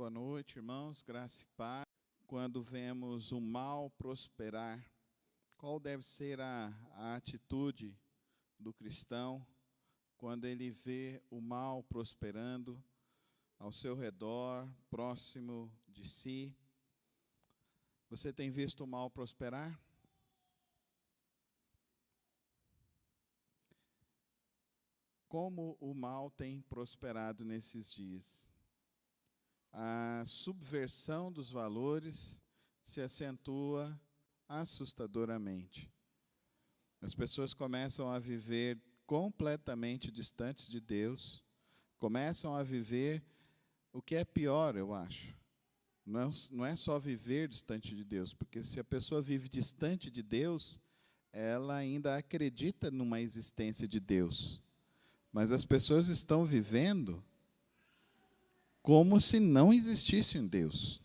Boa noite, irmãos, graça e paz. Quando vemos o mal prosperar, qual deve ser a atitude do cristão quando ele vê o mal prosperando ao seu redor, próximo de si? Você tem visto o mal prosperar? Como o mal tem prosperado nesses dias? A subversão dos valores se acentua assustadoramente. As pessoas começam a viver completamente distantes de Deus, começam a viver o que é pior, eu acho. Não é só viver distante de Deus, porque se a pessoa vive distante de Deus, ela ainda acredita numa existência de Deus. Mas as pessoas estão vivendo como se não existisse um Deus,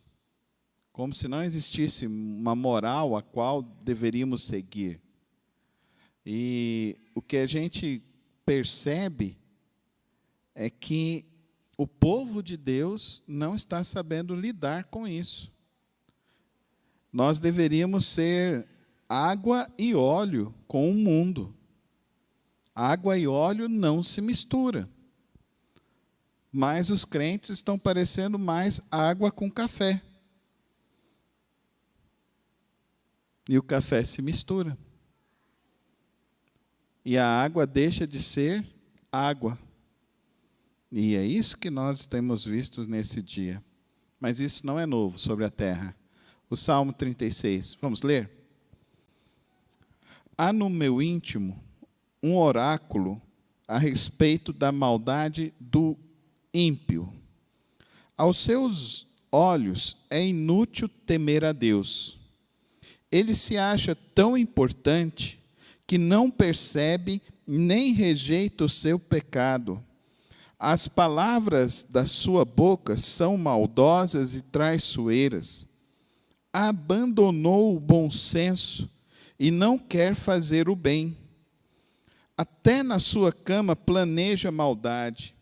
como se não existisse uma moral a qual deveríamos seguir. E o que a gente percebe é que o povo de Deus não está sabendo lidar com isso. Nós deveríamos ser água e óleo com o mundo. Água e óleo não se misturam. Mas os crentes estão parecendo mais água com café. E o café se mistura. E a água deixa de ser água. E é isso que nós temos visto nesse dia. Mas isso não é novo sobre a terra. O Salmo 36, vamos ler? Há no meu íntimo um oráculo a respeito da maldade do ímpio. Aos seus olhos é inútil temer a Deus. Ele se acha tão importante que não percebe nem rejeita o seu pecado. As palavras da sua boca são maldosas e traiçoeiras. Abandonou o bom senso e não quer fazer o bem. Até na sua cama planeja maldade.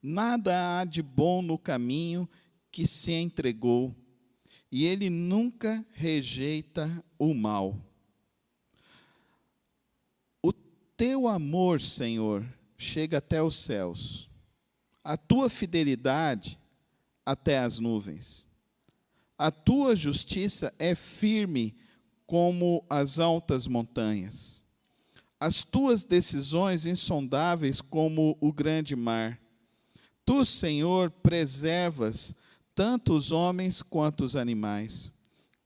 Nada há de bom no caminho que se entregou, e ele nunca rejeita o mal. O teu amor, Senhor, chega até os céus, a tua fidelidade até as nuvens. A tua justiça é firme como as altas montanhas. As tuas decisões insondáveis como o grande mar. Tu, Senhor, preservas tanto os homens quanto os animais.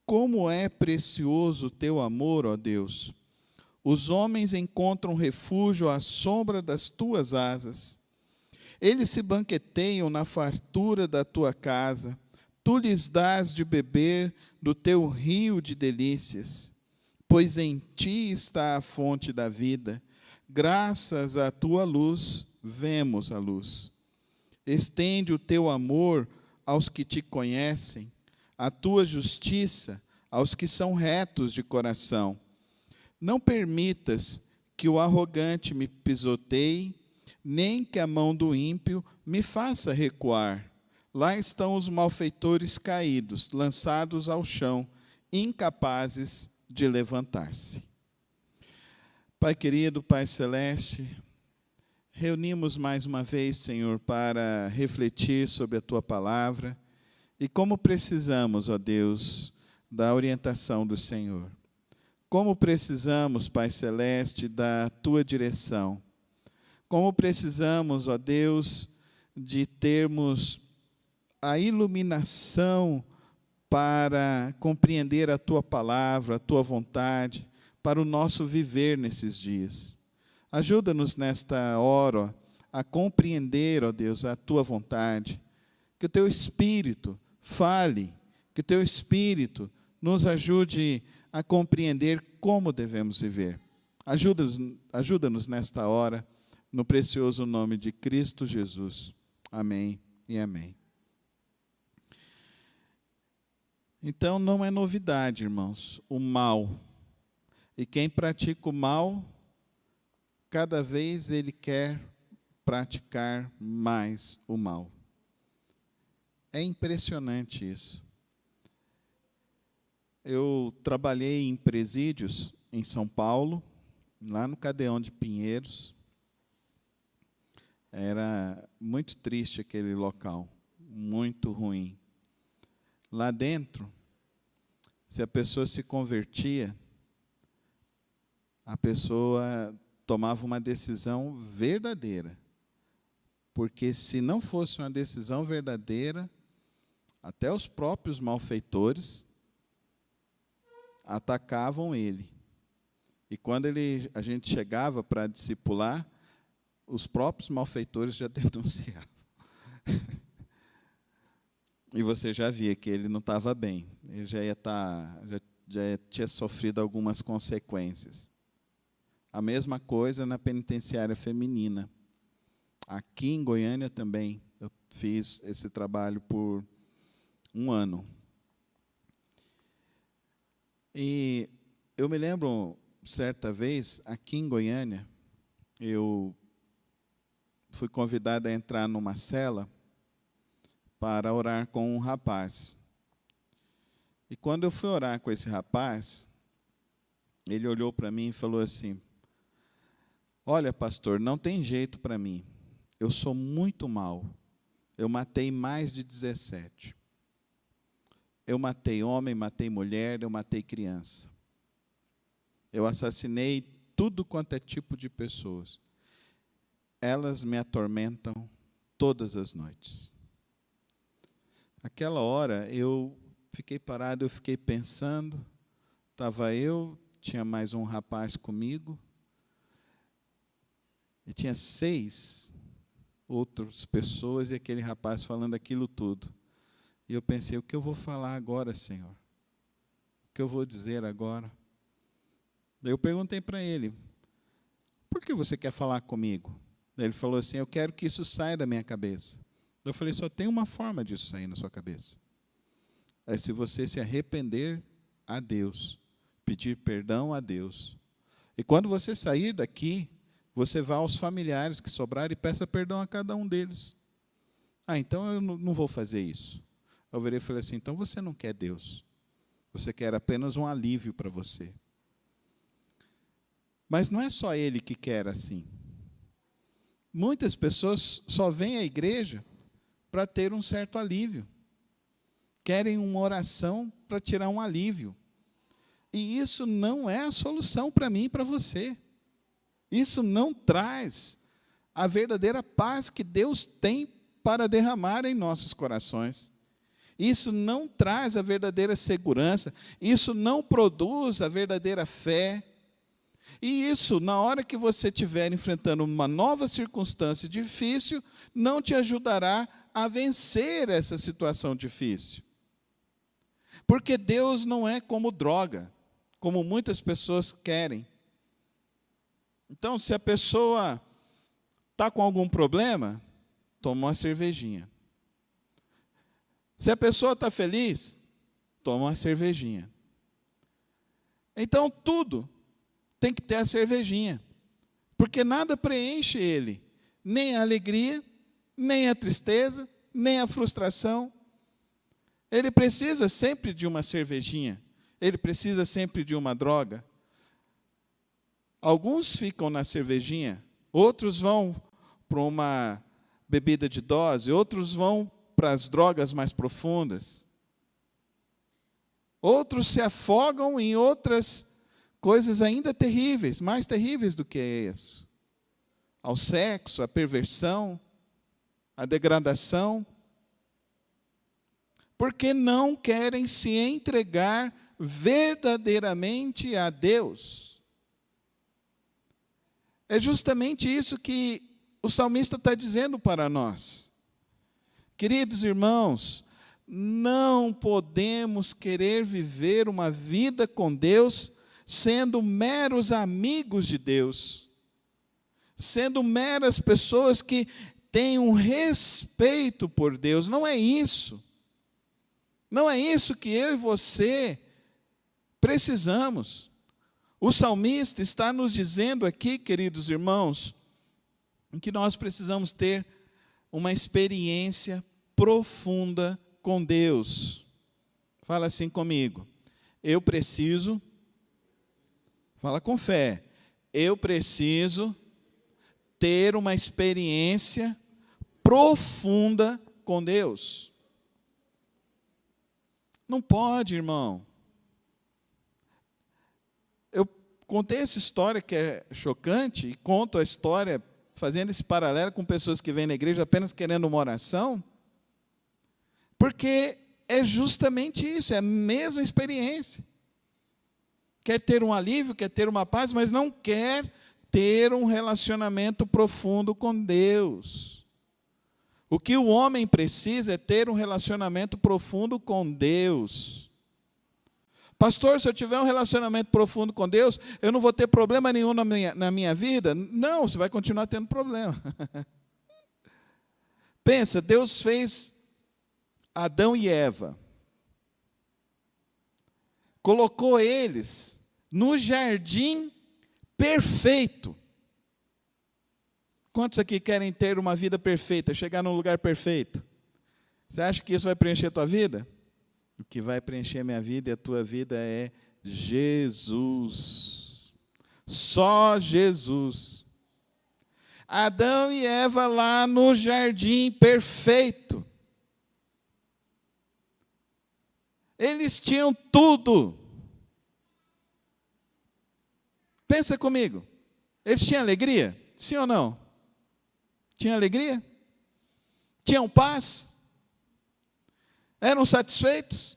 Como é precioso o teu amor, ó Deus! Os homens encontram refúgio à sombra das tuas asas. Eles se banqueteiam na fartura da tua casa. Tu lhes dás de beber do teu rio de delícias. Pois em ti está a fonte da vida. Graças à tua luz, vemos a luz. Estende o teu amor aos que te conhecem, a tua justiça aos que são retos de coração. Não permitas que o arrogante me pisoteie, nem que a mão do ímpio me faça recuar. Lá estão os malfeitores caídos, lançados ao chão, incapazes de levantar-se. Pai querido, Pai celeste, reunimos mais uma vez, Senhor, para refletir sobre a Tua palavra e como precisamos, ó Deus, da orientação do Senhor. Como precisamos, Pai celeste, da Tua direção. Como precisamos, ó Deus, de termos a iluminação para compreender a Tua palavra, a Tua vontade, para o nosso viver nesses dias. Ajuda-nos nesta hora a compreender, ó Deus, a Tua vontade. Que o Teu Espírito fale, que o Teu Espírito nos ajude a compreender como devemos viver. Ajuda-nos nesta hora, no precioso nome de Cristo Jesus. Amém e amém. Então, não é novidade, irmãos, o mal. E quem pratica o mal, cada vez ele quer praticar mais o mal. É impressionante isso. Eu trabalhei em presídios em São Paulo, lá no Cadeão de Pinheiros. Era muito triste aquele local, muito ruim. Lá dentro, se a pessoa se convertia, a pessoa tomava uma decisão verdadeira. Porque se não fosse uma decisão verdadeira, até os próprios malfeitores atacavam ele. E quando a gente chegava para discipular, os próprios malfeitores já denunciavam. E você já via que ele não estava bem. Ele já tinha sofrido algumas consequências. A mesma coisa na penitenciária feminina. Aqui em Goiânia também, eu fiz esse trabalho por 1 ano. E eu me lembro, certa vez, aqui em Goiânia, eu fui convidado a entrar numa cela para orar com um rapaz. E quando eu fui orar com esse rapaz, ele olhou para mim e falou assim: olha, pastor, não tem jeito para mim. Eu sou muito mau. Eu matei mais de 17. Eu matei homem, matei mulher, eu matei criança. Eu assassinei tudo quanto é tipo de pessoas. Elas me atormentam todas as noites. Aquela hora eu fiquei parado, eu fiquei pensando. Estava eu, tinha mais um rapaz comigo. E tinha 6 outras pessoas e aquele rapaz falando aquilo tudo. E eu pensei, o que eu vou falar agora, Senhor? O que eu vou dizer agora? Daí eu perguntei para ele, por que você quer falar comigo? Daí ele falou assim, eu quero que isso saia da minha cabeça. Eu falei, só tem uma forma disso sair na sua cabeça. É se você se arrepender a Deus, pedir perdão a Deus. E quando você sair daqui, você vá aos familiares que sobrarem e peça perdão a cada um deles. Ah, então eu não vou fazer isso. Eu virei e falei assim, então você não quer Deus. Você quer apenas um alívio para você. Mas não é só Ele que quer assim. Muitas pessoas só vêm à igreja para ter um certo alívio. Querem uma oração para tirar um alívio. E isso não é a solução para mim e para você. Isso não traz a verdadeira paz que Deus tem para derramar em nossos corações. Isso não traz a verdadeira segurança. Isso não produz a verdadeira fé. E isso, na hora que você estiver enfrentando uma nova circunstância difícil, não te ajudará a vencer essa situação difícil. Porque Deus não é como droga, como muitas pessoas querem. Então, se a pessoa está com algum problema, toma uma cervejinha. Se a pessoa está feliz, toma uma cervejinha. Então, tudo tem que ter a cervejinha. Porque nada preenche ele. Nem a alegria, nem a tristeza, nem a frustração. Ele precisa sempre de uma cervejinha. Ele precisa sempre de uma droga. Alguns ficam na cervejinha, outros vão para uma bebida de dose, outros vão para as drogas mais profundas. Outros se afogam em outras coisas ainda terríveis, mais terríveis do que isso. Ao sexo, à perversão, à degradação. Porque não querem se entregar verdadeiramente a Deus. É justamente isso que o salmista está dizendo para nós. Queridos irmãos, não podemos querer viver uma vida com Deus sendo meros amigos de Deus, sendo meras pessoas que têm um respeito por Deus. Não é isso. Não é isso que eu e você precisamos. O salmista está nos dizendo aqui, queridos irmãos, que nós precisamos ter uma experiência profunda com Deus. Fala assim comigo. Eu preciso, fala com fé, eu preciso ter uma experiência profunda com Deus. Não pode, irmão. Eu contei essa história que é chocante, e conto a história fazendo esse paralelo com pessoas que vêm na igreja apenas querendo uma oração, porque é justamente isso, é a mesma experiência. Quer ter um alívio, quer ter uma paz, mas não quer ter um relacionamento profundo com Deus. O que o homem precisa é ter um relacionamento profundo com Deus. Pastor, se eu tiver um relacionamento profundo com Deus, eu não vou ter problema nenhum na minha vida? Não, você vai continuar tendo problema. Pensa, Deus fez Adão e Eva. Colocou eles no jardim perfeito. Quantos aqui querem ter uma vida perfeita, chegar num lugar perfeito? Você acha que isso vai preencher a tua vida? O que vai preencher a minha vida e a tua vida é Jesus. Só Jesus. Adão e Eva lá no jardim perfeito. Eles tinham tudo. Pensa comigo. Eles tinham alegria? Sim ou não? Tinham alegria? Tinham paz? Eram satisfeitos?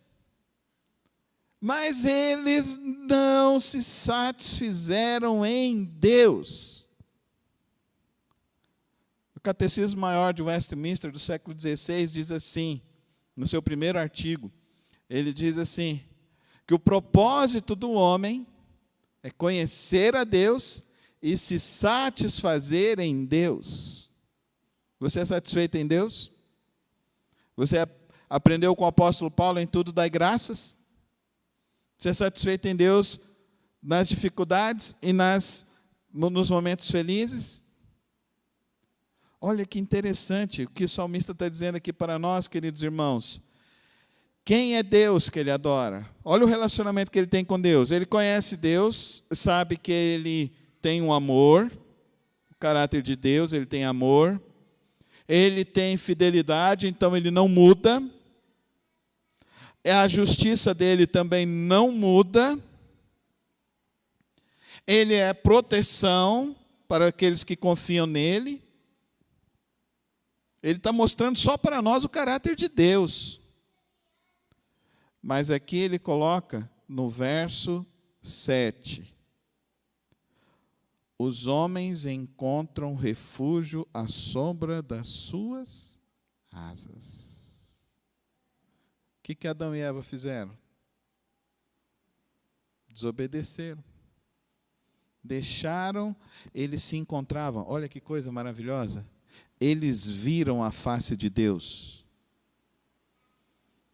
Mas eles não se satisfizeram em Deus. O Catecismo Maior de Westminster, do século XVI, diz assim, no seu primeiro artigo, ele diz assim, que o propósito do homem é conhecer a Deus e se satisfazer em Deus. Você é satisfeito em Deus? Você aprendeu com o apóstolo Paulo em tudo dai graças? Você é satisfeito em Deus nas dificuldades e nos momentos felizes? Olha que interessante o que o salmista está dizendo aqui para nós, queridos irmãos. Quem é Deus que ele adora? Olha o relacionamento que ele tem com Deus. Ele conhece Deus, sabe que ele tem um amor, o caráter de Deus, ele tem amor. Ele tem fidelidade, então ele não muda. A justiça dele também não muda. Ele é proteção para aqueles que confiam nele. Ele está mostrando só para nós o caráter de Deus. Mas aqui ele coloca no verso 7. Os homens encontram refúgio à sombra das suas asas. O que Adão e Eva fizeram? Desobedeceram. Deixaram, eles se encontravam. Olha que coisa maravilhosa. Eles viram a face de Deus.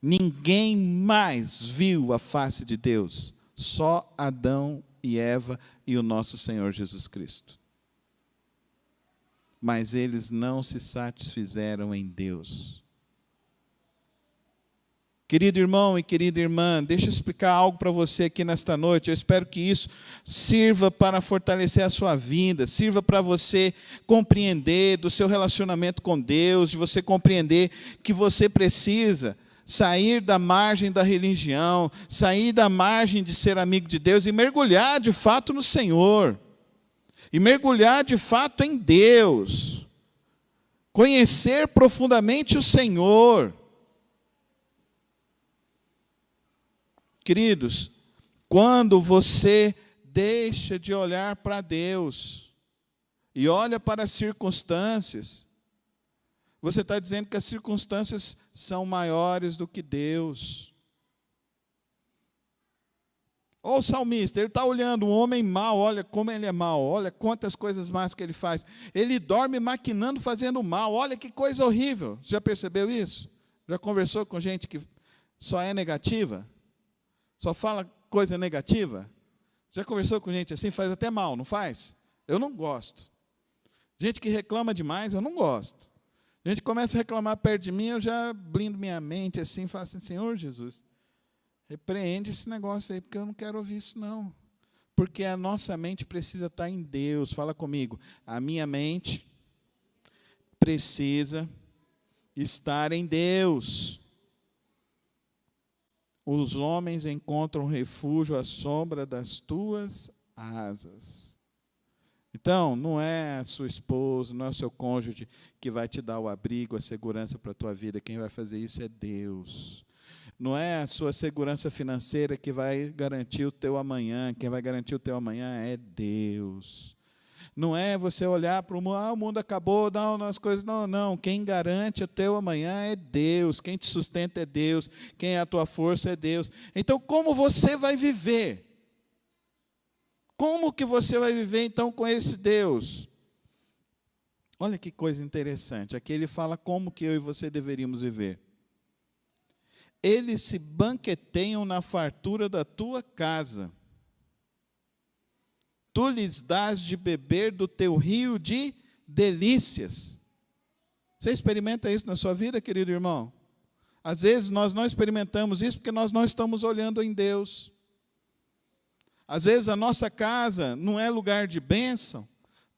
Ninguém mais viu a face de Deus. Só Adão e Eva e o nosso Senhor Jesus Cristo. Mas eles não se satisfizeram em Deus. Querido irmão e querida irmã, deixa eu explicar algo para você aqui nesta noite. Eu espero que isso sirva para fortalecer a sua vida, sirva para você compreender do seu relacionamento com Deus, de você compreender que você precisa sair da margem da religião, sair da margem de ser amigo de Deus e mergulhar de fato no Senhor. E mergulhar de fato em Deus. Conhecer profundamente o Senhor. Queridos, quando você deixa de olhar para Deus e olha para as circunstâncias, você está dizendo que as circunstâncias são maiores do que Deus. Olha o salmista, ele está olhando um homem mau, olha como ele é mau, olha quantas coisas más que ele faz. Ele dorme maquinando, fazendo mal, olha que coisa horrível. Você já percebeu isso? Já conversou com gente que só é negativa? Só fala coisa negativa? Já conversou com gente assim? Faz até mal, não faz? Eu não gosto. Gente que reclama demais, eu não gosto. A gente começa a reclamar perto de mim, eu já blindo minha mente assim, falo assim, Senhor Jesus, repreende esse negócio aí, porque eu não quero ouvir isso não. Porque a nossa mente precisa estar em Deus. Fala comigo, a minha mente precisa estar em Deus. Os homens encontram refúgio à sombra das tuas asas. Então, não é a sua esposa, não é o seu cônjuge que vai te dar o abrigo, a segurança para a tua vida. Quem vai fazer isso é Deus. Não é a sua segurança financeira que vai garantir o teu amanhã. Quem vai garantir o teu amanhã é Deus. Não é você olhar para o mundo, o mundo acabou, não, as coisas, não. Quem garante o teu amanhã é Deus. Quem te sustenta é Deus. Quem é a tua força é Deus. Então, como você vai viver? Como que você vai viver, então, com esse Deus? Olha que coisa interessante. Aqui ele fala como que eu e você deveríamos viver. Eles se banqueteiam na fartura da tua casa. Tu lhes dás de beber do teu rio de delícias. Você experimenta isso na sua vida, querido irmão? Às vezes nós não experimentamos isso porque nós não estamos olhando em Deus. Às vezes a nossa casa não é lugar de bênção,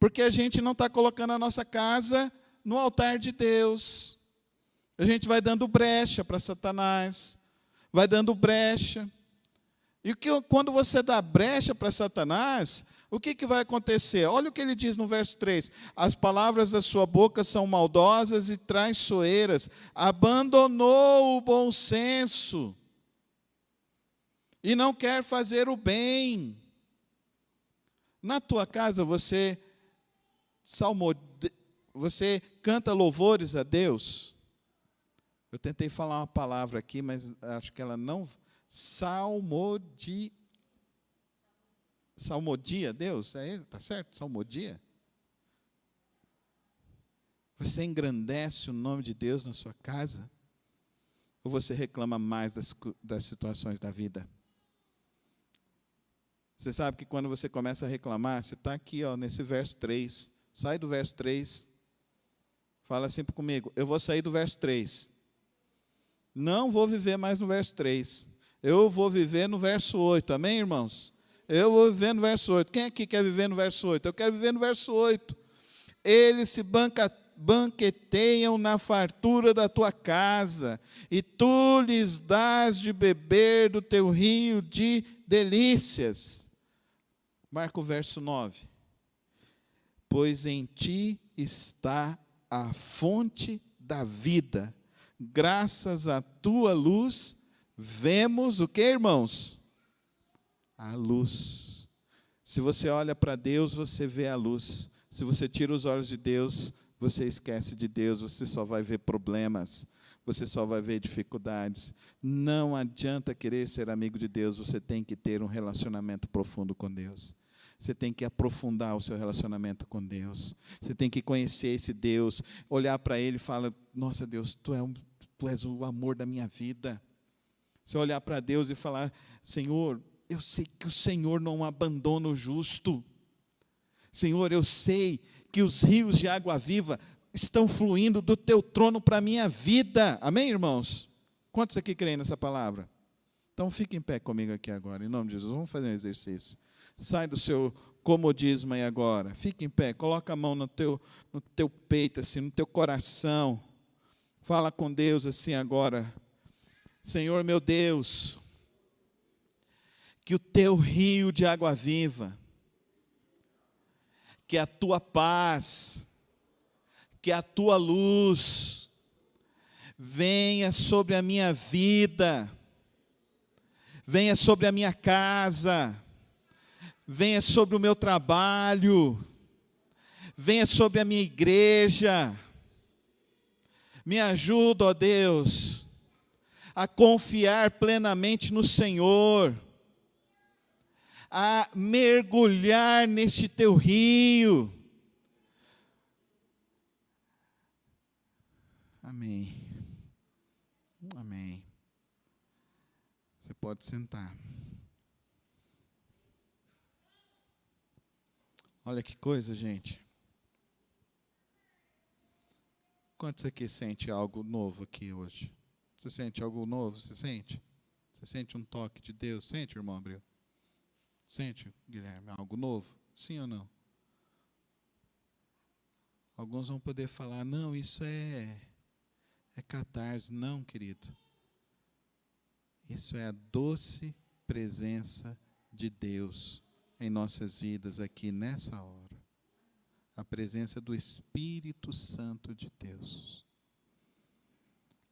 porque a gente não está colocando a nossa casa no altar de Deus. A gente vai dando brecha para Satanás, vai dando brecha. E quando você dá brecha para Satanás, o que vai acontecer? Olha o que ele diz no verso 3. As palavras da sua boca são maldosas e traiçoeiras. Abandonou o bom senso e não quer fazer o bem. Na tua casa você canta louvores a Deus? Eu tentei falar uma palavra aqui, mas acho que ela não... Salmodia Deus? Está certo? Salmodia? Você engrandece o nome de Deus na sua casa? Ou você reclama mais das situações da vida? Você sabe que quando você começa a reclamar, você está aqui, nesse verso 3. Sai do verso 3. Fala assim comigo, eu vou sair do verso 3. Não vou viver mais no verso 3. Eu vou viver no verso 8. Amém, irmãos? Eu vou viver no verso 8. Quem aqui quer viver no verso 8? Eu quero viver no verso 8. Eles se banqueteiam na fartura da tua casa, e tu lhes dás de beber do teu rio de delícias. Marca o verso 9. Pois em ti está a fonte da vida. Graças à tua luz, vemos o que, irmãos? A luz. Se você olha para Deus, você vê a luz. Se você tira os olhos de Deus, você esquece de Deus, você só vai ver problemas, você só vai ver dificuldades. Não adianta querer ser amigo de Deus, você tem que ter um relacionamento profundo com Deus. Você tem que aprofundar o seu relacionamento com Deus. Você tem que conhecer esse Deus, olhar para Ele e falar, nossa Deus, Tu és o amor da minha vida. Você olhar para Deus e falar, Senhor, eu sei que o Senhor não abandona o justo. Senhor, eu sei que os rios de água viva estão fluindo do Teu trono para a minha vida. Amém, irmãos? Quantos aqui creem nessa palavra? Então, fique em pé comigo aqui agora, em nome de Jesus. Vamos fazer um exercício. Sai do seu comodismo aí agora. Fique em pé, coloca a mão no teu peito, assim, no teu coração. Fala com Deus assim agora. Senhor meu Deus, que o Teu rio de água viva, que a Tua paz, que a Tua luz venha sobre a minha vida, venha sobre a minha casa, venha sobre o meu trabalho, venha sobre a minha igreja. Me ajuda, ó Deus, a confiar plenamente no Senhor, a mergulhar neste Teu rio. Amém. Amém. Você pode sentar. Olha que coisa, gente. Quantos aqui sente algo novo aqui hoje? Você sente algo novo? Você sente? Você sente um toque de Deus? Sente, irmão Abreu? Sente, Guilherme, algo novo? Sim ou não? Alguns vão poder falar, não, isso é catarse. Não, querido. Isso é a doce presença de Deus em nossas vidas aqui nessa hora. A presença do Espírito Santo de Deus.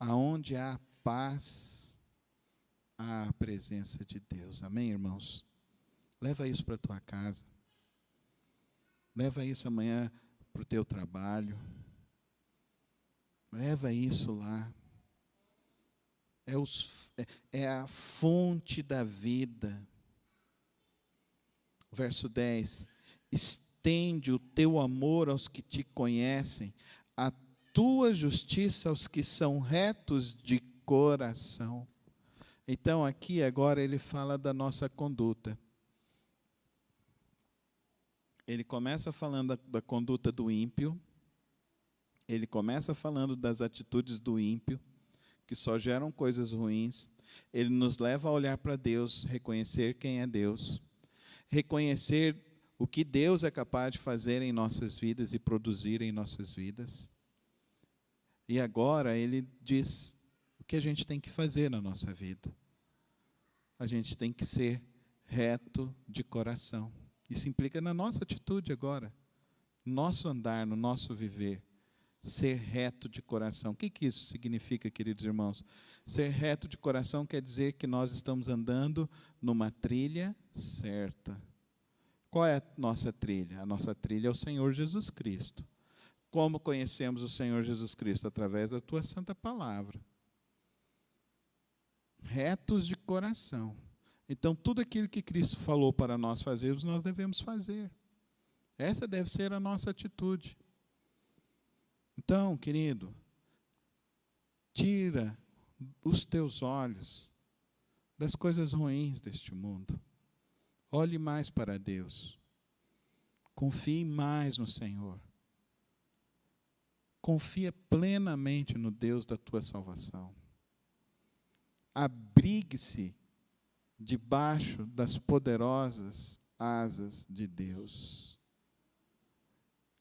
Aonde há paz, há a presença de Deus. Amém, irmãos? Leva isso para a tua casa. Leva isso amanhã para o teu trabalho. Leva isso lá. É a fonte da vida. Verso 10. Estende o teu amor aos que te conhecem, a tua justiça aos que são retos de coração. Então, aqui agora ele fala da nossa conduta. Ele começa falando da conduta do ímpio. Ele começa falando das atitudes do ímpio, que só geram coisas ruins. Ele nos leva a olhar para Deus, reconhecer quem é Deus, reconhecer o que Deus é capaz de fazer em nossas vidas e produzir em nossas vidas. E agora ele diz o que a gente tem que fazer na nossa vida. A gente tem que ser reto de coração. Isso implica na nossa atitude agora, no nosso andar, no nosso viver. Ser reto de coração. O que isso significa, queridos irmãos? Ser reto de coração quer dizer que nós estamos andando numa trilha certa. Qual é a nossa trilha? A nossa trilha é o Senhor Jesus Cristo. Como conhecemos o Senhor Jesus Cristo? Através da tua santa palavra. Retos de coração. Então, tudo aquilo que Cristo falou para nós fazermos, nós devemos fazer. Essa deve ser a nossa atitude. Então, querido, tira os teus olhos das coisas ruins deste mundo. Olhe mais para Deus. Confie mais no Senhor. Confia plenamente no Deus da tua salvação. Abrigue-se debaixo das poderosas asas de Deus.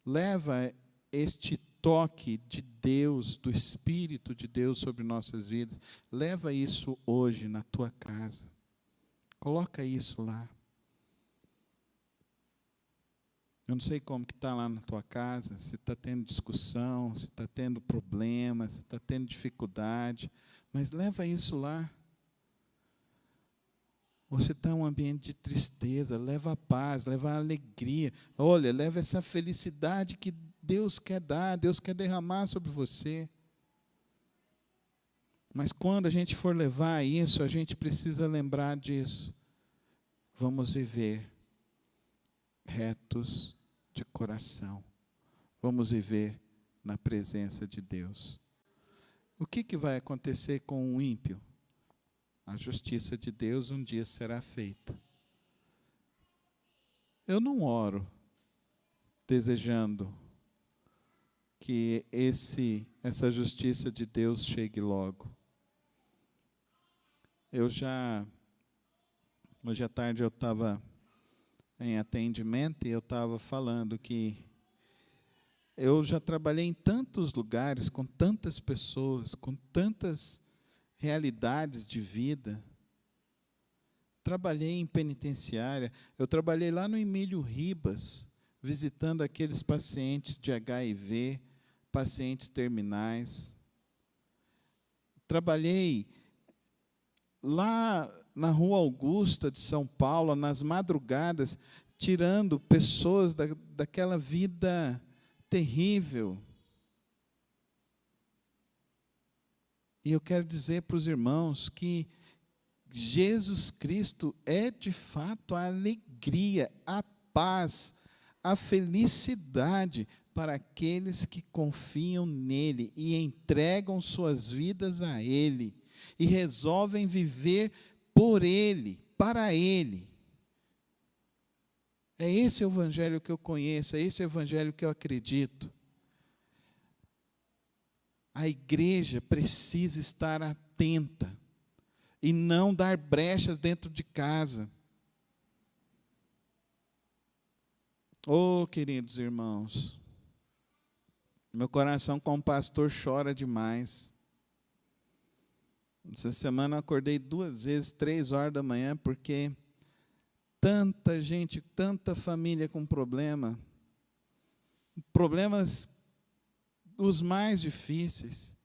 Leva este toque de Deus, do Espírito de Deus sobre nossas vidas. Leva isso hoje na tua casa. Coloca isso lá. Eu não sei como que está lá na tua casa, se está tendo discussão, se está tendo problemas, se está tendo dificuldade, mas leva isso lá. Você está em um ambiente de tristeza, leva a paz, leva a alegria. Olha, leva essa felicidade que Deus quer dar, Deus quer derramar sobre você. Mas quando a gente for levar isso, a gente precisa lembrar disso. Vamos viver retos de coração. Vamos viver na presença de Deus. O que vai acontecer com o ímpio? A justiça de Deus um dia será feita. Eu não oro desejando que essa justiça de Deus chegue logo. Hoje à tarde eu estava em atendimento e eu estava falando que eu já trabalhei em tantos lugares, com tantas pessoas, com tantas realidades de vida. Trabalhei em penitenciária, eu trabalhei lá no Emílio Ribas, visitando aqueles pacientes de HIV, pacientes terminais. Trabalhei lá na Rua Augusta de São Paulo, nas madrugadas, tirando pessoas daquela vida terrível. E eu quero dizer para os irmãos que Jesus Cristo é de fato a alegria, a paz, a felicidade para aqueles que confiam nele e entregam suas vidas a ele e resolvem viver por ele, para ele. É esse o evangelho que eu conheço, é esse o evangelho que eu acredito. A igreja precisa estar atenta e não dar brechas dentro de casa. Oh, queridos irmãos, meu coração como pastor chora demais. Essa semana eu acordei 2 vezes, 3 horas da manhã, porque tanta gente, tanta família com problemas os mais difíceis,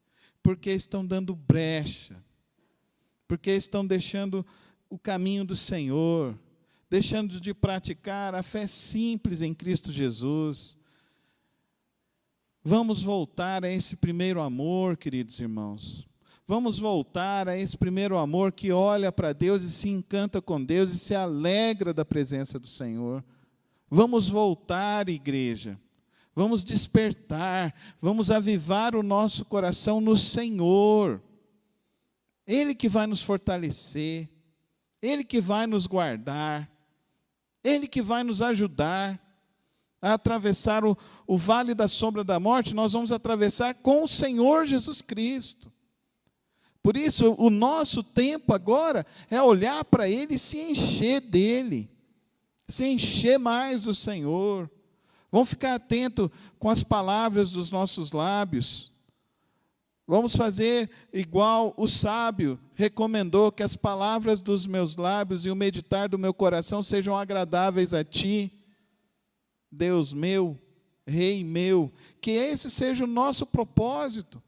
porque estão dando brecha, porque estão deixando o caminho do Senhor, deixando de praticar a fé simples em Cristo Jesus. Vamos voltar a esse primeiro amor, queridos irmãos. Vamos voltar a esse primeiro amor que olha para Deus e se encanta com Deus e se alegra da presença do Senhor. Vamos voltar, igreja. Vamos despertar, vamos avivar o nosso coração no Senhor. Ele que vai nos fortalecer, Ele que vai nos guardar, Ele que vai nos ajudar a atravessar o vale da sombra da morte. Nós vamos atravessar com o Senhor Jesus Cristo. Por isso, o nosso tempo agora é olhar para Ele e se encher dEle, se encher mais do Senhor. Vamos ficar atento com as palavras dos nossos lábios. Vamos fazer igual o sábio recomendou, que as palavras dos meus lábios e o meditar do meu coração sejam agradáveis a Ti, Deus meu, Rei meu. Que esse seja o nosso propósito.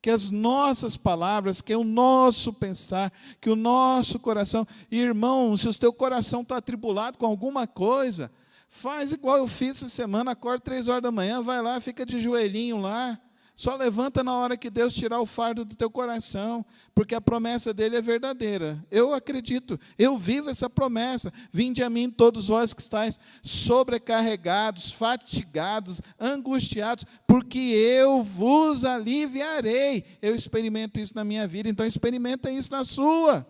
Que as nossas palavras, que o nosso pensar, que o nosso coração. Irmão, se o teu coração está atribulado com alguma coisa, faz igual eu fiz essa semana, acorda 3 horas da manhã, vai lá, fica de joelhinho lá, só levanta na hora que Deus tirar o fardo do teu coração, porque a promessa dele é verdadeira. Eu acredito, eu vivo essa promessa. Vinde a mim todos vós que estáis sobrecarregados, fatigados, angustiados, porque eu vos aliviarei. Eu experimento isso na minha vida, então experimenta isso na sua.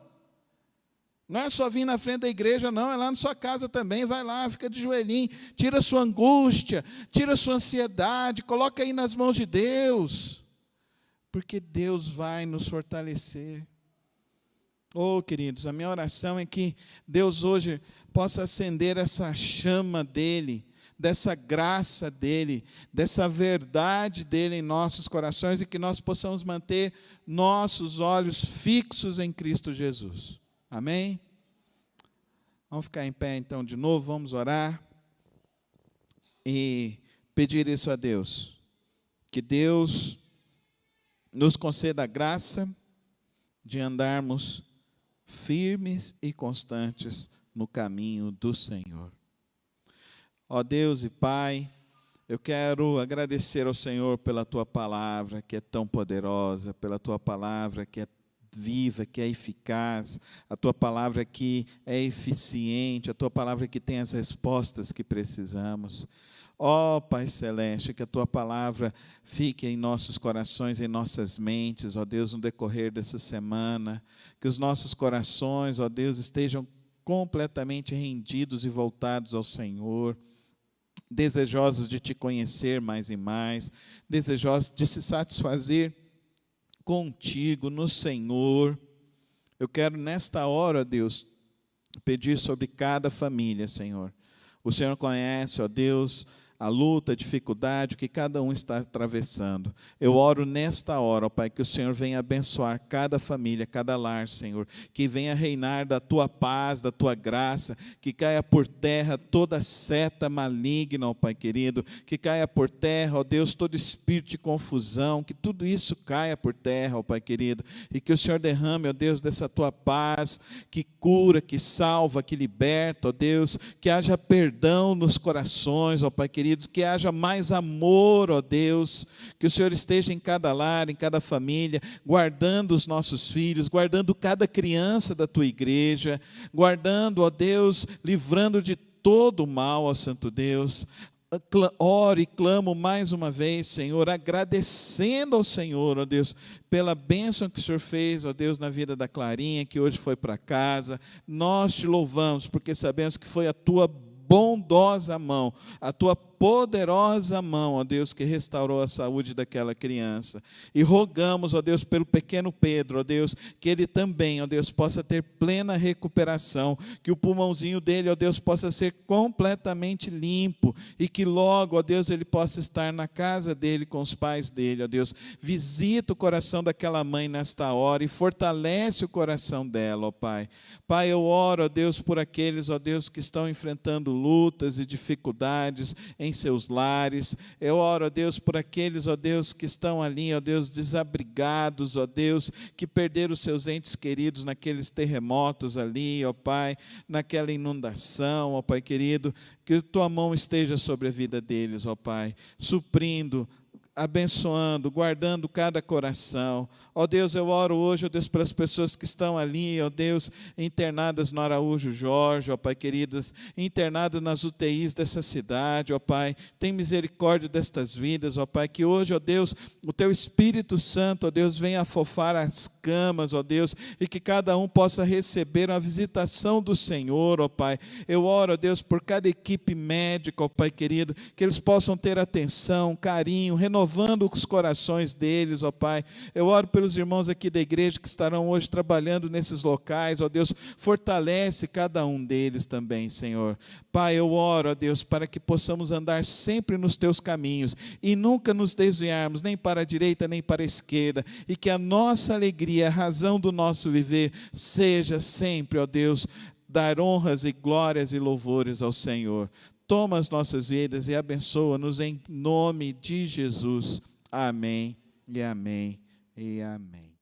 Não é só vir na frente da igreja, não, é lá na sua casa também. Vai lá, fica de joelhinho, tira a sua angústia, tira a sua ansiedade, coloca aí nas mãos de Deus, porque Deus vai nos fortalecer. Oh, queridos, a minha oração é que Deus hoje possa acender essa chama dEle, dessa graça dEle, dessa verdade dEle em nossos corações, e que nós possamos manter nossos olhos fixos em Cristo Jesus. Amém? Vamos ficar em pé então de novo, vamos orar e pedir isso a Deus. Que Deus nos conceda a graça de andarmos firmes e constantes no caminho do Senhor. Ó Deus e Pai, eu quero agradecer ao Senhor pela Tua palavra que é tão poderosa, pela Tua palavra que é viva, que é eficaz, a Tua palavra que é eficiente, a Tua palavra que tem as respostas que precisamos. Ó Pai Celeste, que a Tua palavra fique em nossos corações, em nossas mentes, ó Deus, no decorrer dessa semana, que os nossos corações, ó Deus, estejam completamente rendidos e voltados ao Senhor, desejosos de Te conhecer mais e mais, desejosos de se satisfazer contigo, no Senhor. Eu quero nesta hora, ó Deus, pedir sobre cada família, Senhor. O Senhor conhece, ó Deus, a luta, a dificuldade que cada um está atravessando. Eu oro nesta hora, ó Pai, que o Senhor venha abençoar cada família, cada lar, Senhor, que venha reinar da Tua paz, da Tua graça, que caia por terra toda seta maligna, ó Pai querido, que caia por terra, ó Deus, todo espírito de confusão, que tudo isso caia por terra, ó Pai querido, e que o Senhor derrame, ó Deus, dessa Tua paz, que cura, que salva, que liberta, ó Deus, que haja perdão nos corações, ó Pai querido, que haja mais amor, ó Deus, que o Senhor esteja em cada lar, em cada família, guardando os nossos filhos, guardando cada criança da Tua igreja, guardando, ó Deus, livrando de todo o mal, ó Santo Deus. Oro e clamo mais uma vez, Senhor, agradecendo ao Senhor, ó Deus, pela bênção que o Senhor fez, ó Deus, na vida da Clarinha, que hoje foi para casa. Nós Te louvamos, porque sabemos que foi a Tua bondosa mão, a Tua poderosa mão, ó Deus, que restaurou a saúde daquela criança. E rogamos, ó Deus, pelo pequeno Pedro, ó Deus, que ele também, ó Deus, possa ter plena recuperação, que o pulmãozinho dele, ó Deus, possa ser completamente limpo, e que logo, ó Deus, ele possa estar na casa dele, com os pais dele, ó Deus. Visita o coração daquela mãe nesta hora, e fortalece o coração dela, ó Pai. Pai, eu oro, ó Deus, por aqueles, ó Deus, que estão enfrentando lutas e dificuldades em seus lares. Eu oro, ó Deus, por aqueles, ó Deus, que estão ali, ó Deus, desabrigados, ó Deus, que perderam os seus entes queridos naqueles terremotos ali, ó Pai, naquela inundação, ó Pai querido, que tua mão esteja sobre a vida deles, ó Pai, suprindo, abençoando, guardando cada coração. Ó Deus, eu oro hoje, ó Deus, pelas pessoas que estão ali, ó Deus, internadas no Araújo Jorge, ó Pai queridas, internadas nas UTIs dessa cidade, ó Pai, tem misericórdia destas vidas, ó Pai, que hoje, ó Deus, o Teu Espírito Santo, ó Deus, venha afofar as camas, ó Deus, e que cada um possa receber a visitação do Senhor, ó Pai. Eu oro, ó Deus, por cada equipe médica, ó Pai querido, que eles possam ter atenção, carinho, renovando os corações deles, ó Pai. Eu oro pelos irmãos aqui da igreja que estarão hoje trabalhando nesses locais, ó Deus, fortalece cada um deles também, Senhor. Pai, eu oro, ó Deus, para que possamos andar sempre nos Teus caminhos e nunca nos desviarmos, nem para a direita, nem para a esquerda, e que a nossa alegria, a razão do nosso viver, seja sempre, ó Deus, dar honras e glórias e louvores ao Senhor. Toma as nossas vidas e abençoa-nos em nome de Jesus. Amém e amém e amém.